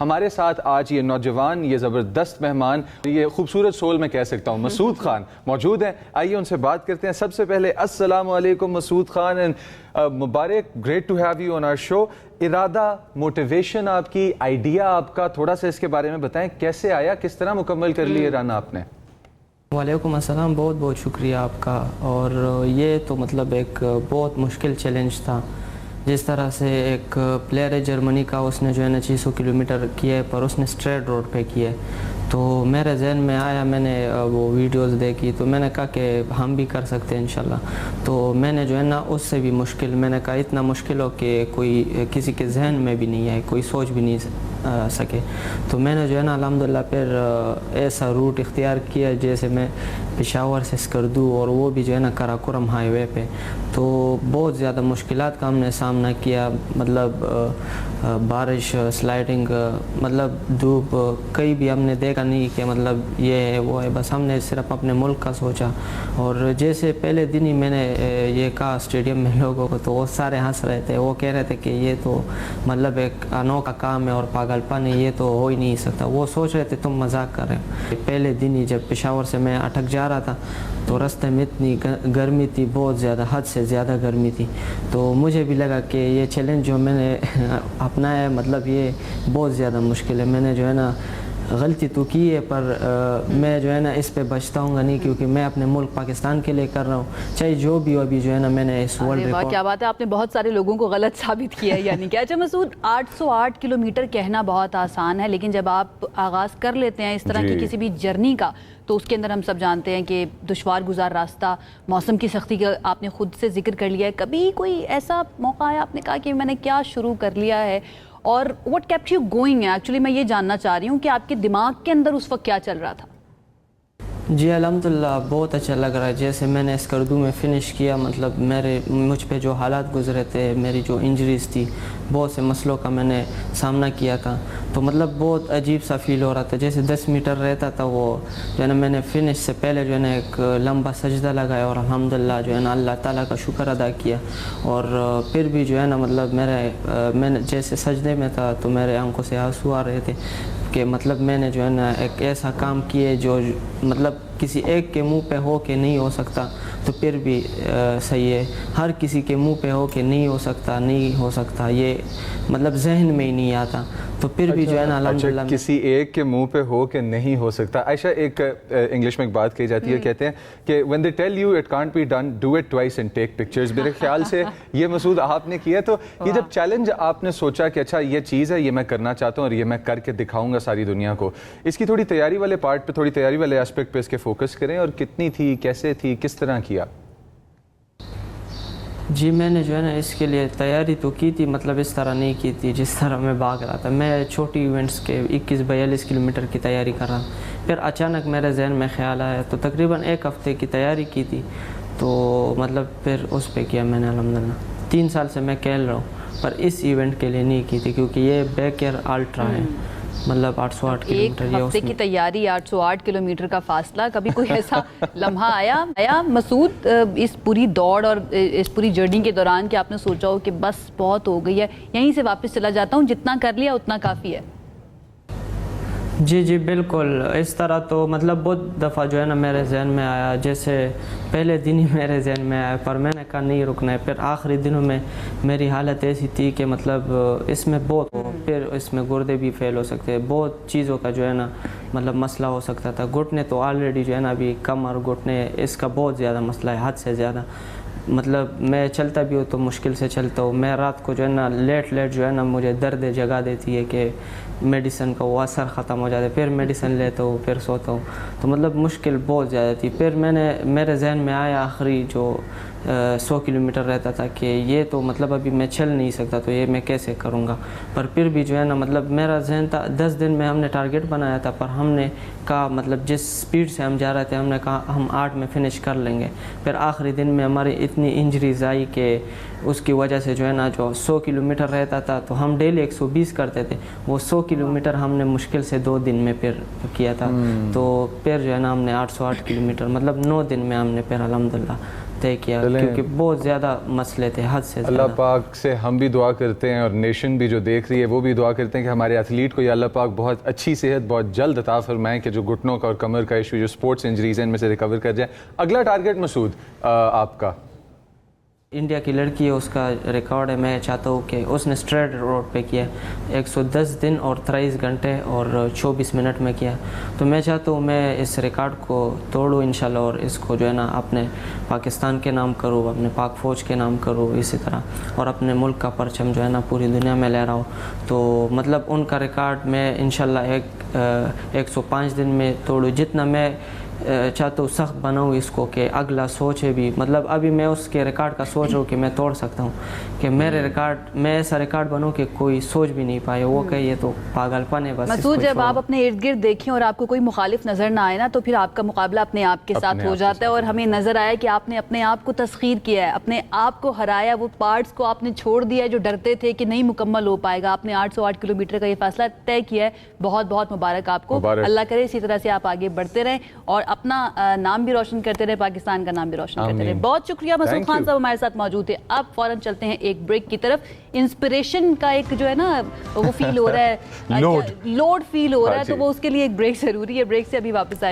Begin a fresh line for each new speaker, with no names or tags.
ہمارے ساتھ آج یہ نوجوان، یہ زبردست مہمان، یہ خوبصورت سول میں کہہ سکتا ہوں، مسعود خان موجود ہیں. آئیے ان سے بات کرتے ہیں. سب سے پہلے السلام علیکم مسعود خان، مبارک، great to have you on our show. ارادہ، موٹیویشن آپ کی، آئیڈیا آپ کا، تھوڑا سا اس کے بارے میں بتائیں، کیسے آیا، کس طرح مکمل کر لی رن آپ نے؟
وعلیکم السلام، بہت بہت شکریہ آپ کا. اور یہ تو مطلب ایک بہت مشکل چیلنج تھا. جس طرح سے ایک پلیئر ہے جرمنی کا، اس نے جو ہے نا 600 کلومیٹر کیا ہے، پر اس نے اسٹریٹ روڈ پہ کیا ہے. تو میرے ذہن میں آیا، میں نے وہ ویڈیوز دیکھی تو میں نے کہا کہ ہم بھی کر سکتے ہیں انشاءاللہ. تو میں نے جو ہے نا اس سے بھی مشکل، میں نے کہا اتنا مشکل ہو کہ کوئی کسی کے ذہن میں بھی نہیں ہے، کوئی سوچ بھی نہیں سکے. تو میں نے جو ہے نا الحمدللہ پھر ایسا روٹ اختیار کیا جیسے میں پشاور سے اسکردو، اور وہ بھی جو ہے نا کراکورم ہائی وے پہ. تو بہت زیادہ مشکلات کا ہم نے سامنا کیا، مطلب بارش، سلائڈنگ، مطلب دھوپ، کئی بھی ہم نے دیکھا نہیں کہ مطلب یہ ہے وہ ہے. بس ہم نے صرف اپنے ملک کا سوچا. اور جیسے پہلے دن ہی میں نے یہ کہا اسٹیڈیم میں لوگوں کو، تو وہ سارے ہنس رہے تھے. وہ کہہ رہے تھے کہ یہ تو مطلب ایک انوکھا کام ہے اور پاگل پن ہے، یہ تو ہو ہی نہیں سکتا. وہ سوچ رہے تھے تم مذاق کر رہے ہو. پہلے دن ہی جب پشاور سے میں اٹک جا رہا تھا تو راستے میں اتنی گرمی تھی، بہت زیادہ، حد سے زیادہ گرمی تھی. تو مجھے بھی لگا کہ یہ چیلنج جو میں نے اپنایا ہے، مطلب یہ بہت زیادہ مشکل ہے. میں نے جو ہے نا غلطی تو کی ہے، پر میں جو ہے نا اس پہ بچتا ہوں گا نہیں، کیونکہ میں اپنے ملک پاکستان کے لیے کر رہا ہوں، چاہے جو بھی ہو. ابھی جو ہے نا میں نے اس ورلڈ ریکارڈ.
کیا بات ہے، آپ نے بہت سارے لوگوں کو غلط ثابت کیا ہے. یعنی کہ اچھا مسعود، 808 کلومیٹر کہنا بہت آسان ہے، لیکن جب آپ آغاز کر لیتے ہیں اس طرح کی کسی بھی جرنی کا، تو اس کے اندر ہم سب جانتے ہیں کہ دشوار گزار راستہ، موسم کی سختی کا آپ نے خود سے ذکر کر لیا ہے. کبھی کوئی ایسا موقع آیا آپ نے کہا کہ میں نے کیا شروع کر لیا ہے، اور what kept you going ہے؟ ایکچولی میں یہ جاننا چاہ رہی ہوں کہ آپ کے دماغ کے اندر اس وقت کیا چل رہا تھا؟
جی الحمدللہ بہت اچھا لگ رہا ہے. جیسے میں نے اسکردو میں فنش کیا، مطلب مجھ پہ جو حالات گزرے تھے، میری جو انجریز تھی، بہت سے مسئلوں کا میں نے سامنا کیا تھا. تو مطلب بہت عجیب سا فیل ہو رہا تھا. جیسے 10 میٹر رہتا تھا، وہ جو ہے نا میں نے فنش سے پہلے جو ہے نا ایک لمبا سجدہ لگایا، اور الحمدللہ جو ہے نا اللہ تعالیٰ کا شکر ادا کیا. اور پھر بھی جو ہے نا مطلب میں نے جیسے سجدے میں تھا تو میرے آنکھوں سے آنسو آ رہے تھے کہ مطلب میں نے جو ہے نا ایک ایسا کام کیے جو مطلب کسی ایک کے منہ پہ ہو کے نہیں ہو سکتا، تو پھر بھی صحیح ہے. ہر کسی کے منہ پہ ہو کے نہیں ہو سکتا، یہ مطلب ذہن میں ہی نہیں آتا. تو پھر بھی جو ہے نا الحمدللہ
کسی ایک کے منہ پہ ہو کے نہیں ہو سکتا. عائشہ، ایک انگلش میں ایک بات کہی جاتی ہے، کہتے ہیں کہ when they tell you it can't be done, do it twice and take pictures. میرے خیال سے یہ مسعود آپ نے کیا. تو یہ جب چیلنج آپ نے سوچا کہ اچھا یہ چیز ہے، یہ میں کرنا چاہتا ہوں اور یہ میں کر کے دکھاؤں گا ساری دنیا کو، اس کی تھوڑی تیاری والے پارٹ پہ، تھوڑی تیاری والے اسپیکٹ پہ اس کے فوکس کریں. اور کتنی تھی، کیسے تھی، کس طرح کیا؟
جی میں نے جو ہے نا اس کے لیے تیاری تو کی تھی، مطلب اس طرح نہیں کی تھی جس طرح میں بھاگ رہا تھا. میں چھوٹی ایونٹس کے 21-42 کلومیٹر کی تیاری کر رہا. پھر اچانک میرے ذہن میں خیال آیا، تو تقریباً 1 ہفتے کی تیاری کی تھی. تو مطلب پھر اس پہ کیا میں نے الحمدللہ. 3 سال سے میں کھیل رہا ہوں، پر اس ایونٹ کے لیے نہیں کی تھی، کیونکہ یہ بیک ایئر الٹرا ہے، مطلب 808 کلومیٹر.
1 ہفتے کی تیاری، 808 کلومیٹر کا فاصلہ. کبھی کوئی ایسا لمحہ آیا مسعود اس پوری دوڑ اور اس پوری جرنی کے دوران کہ آپ نے سوچا ہو کہ بس بہت ہو گئی ہے، یہیں سے واپس چلا جاتا ہوں، جتنا کر لیا اتنا کافی ہے؟
جی بالکل اس طرح. تو مطلب بہت دفعہ جو ہے نا میرے ذہن میں آیا، جیسے پہلے دن ہی میرے ذہن میں آیا، پر میں نے کہا نہیں رکنا ہے. پھر آخری دنوں میں میری حالت ایسی تھی کہ مطلب اس میں بہت پھر اس میں گردے بھی فیل ہو سکتے، بہت چیزوں کا جو ہے نا مطلب مسئلہ ہو سکتا تھا. گھٹنے تو آلریڈی جو ہے نا ابھی کم، اور گھٹنے اس کا بہت زیادہ مسئلہ ہے، حد سے زیادہ. مطلب میں چلتا بھی ہوں تو مشکل سے چلتا ہوں. میں رات کو جو ہے نا لیٹ جو ہے نا مجھے درد جگا دیتی ہے کہ میڈیسن کا وہ اثر ختم ہو جاتا ہے. پھر میڈیسن لیتا ہوں، پھر سوتا ہوں. تو مطلب مشکل بہت زیادہ تھی. پھر میرے ذہن میں آیا آخری جو 100 کلومیٹر رہتا تھا کہ یہ تو مطلب ابھی میں چل نہیں سکتا، تو یہ میں کیسے کروں گا. پر پھر بھی جو ہے نا مطلب میرا ذہن تھا، 10 دن میں ہم نے ٹارگیٹ بنایا تھا، پر ہم نے کہا مطلب جس سپیڈ سے ہم جا رہے تھے ہم نے کہا ہم 8 میں فنش کر لیں گے. پھر آخری دن میں ہماری اتنی انجریز آئی کہ اس کی وجہ سے جو ہے نا جو 100 کلومیٹر رہتا تھا تو ہم ڈیلی 120 کرتے تھے، وہ 100 کلومیٹر ہم نے مشکل سے 2 دن میں پھر کیا تھا. تو پھر جو ہے نا ہم نے 808 کلومیٹر مطلب 9 دن میں ہم نے پھر الحمدللہ طے کیا
چلیں۔
کیونکہ بہت زیادہ مسئلے تھے، حد سے
اللہ
زیادہ۔
پاک سے ہم بھی دعا کرتے ہیں اور نیشن بھی جو دیکھ رہی ہے وہ بھی دعا کرتے ہیں کہ ہمارے ایتھلیٹ کو یا اللہ پاک بہت اچھی صحت بہت جلد عطا فرمائیں کہ جو گھٹنوں کا اور کمر کا ایشو جو اسپورٹس انجریز ہیں ان میں سے ریکور کر جائیں۔ اگلا ٹارگیٹ مسعود آپ کا؟
انڈیا کی لڑکی ہے، اس کا ریکارڈ ہے، میں چاہتا ہوں کہ اس نے اسٹریٹ روڈ پہ کیا 110 دن اور 23 گھنٹے اور 24 منٹ میں کیا، تو میں چاہتا ہوں میں اس ریکارڈ کو توڑوں انشاءاللہ اور اس کو جو ہے نا اپنے پاکستان کے نام کروں، اپنے پاک فوج کے نام کروں اسی طرح، اور اپنے ملک کا پرچم جو ہے نا پوری دنیا میں لے رہا ہوں۔ تو مطلب ان کا ریکارڈ میں انشاءاللہ 105 دن میں توڑوں، جتنا میں چاہتا ہوں سخت بناؤں اس کو کہ اگلا سوچ ہے بھی، مطلب ابھی میں اس کے ریکارڈ کا سوچ رہا ہوں کہ میں توڑ سکتا ہوں، کہ میرے ریکارڈ میں ایسا ریکارڈ بنوں کہ کوئی سوچ بھی نہیں پائے، وہ کہ یہ تو پاگل پن ہے بس۔
مسعود جب آپ اپنے ارد گرد دیکھیں اور آپ کو کوئی مخالف نظر نہ آئے نا تو پھر آپ کا مقابلہ اپنے آپ کے ساتھ ہو جاتا ہے، اور ہمیں نظر آیا کہ آپ نے اپنے آپ کو تسخیر کیا ہے، اپنے آپ کو ہرایا، وہ پارٹس کو آپ نے چھوڑ دیا ہے جو ڈرتے تھے کہ نہیں مکمل ہو پائے گا، آپ نے 808 کلومیٹر کا یہ فیصلہ طے کیا ہے، بہت بہت مبارک آپ کو، اللہ کرے اسی طرح سے آپ آگے بڑھتے رہیں اور اپنا نام بھی روشن کرتے رہے، پاکستان کا نام بھی روشن کرتے رہے۔ بہت شکریہ مسعود خان صاحب ہمارے ساتھ موجود تھے۔ اب فوراً چلتے ہیں ایک بریک کی طرف۔ انسپریشن کا ایک جو ہے نا وہ فیل ہو رہا ہے، لوڈ فیل ہو رہا ہے، تو وہ اس کے لیے ایک بریک ضروری ہے، بریک سے ابھی واپس آئے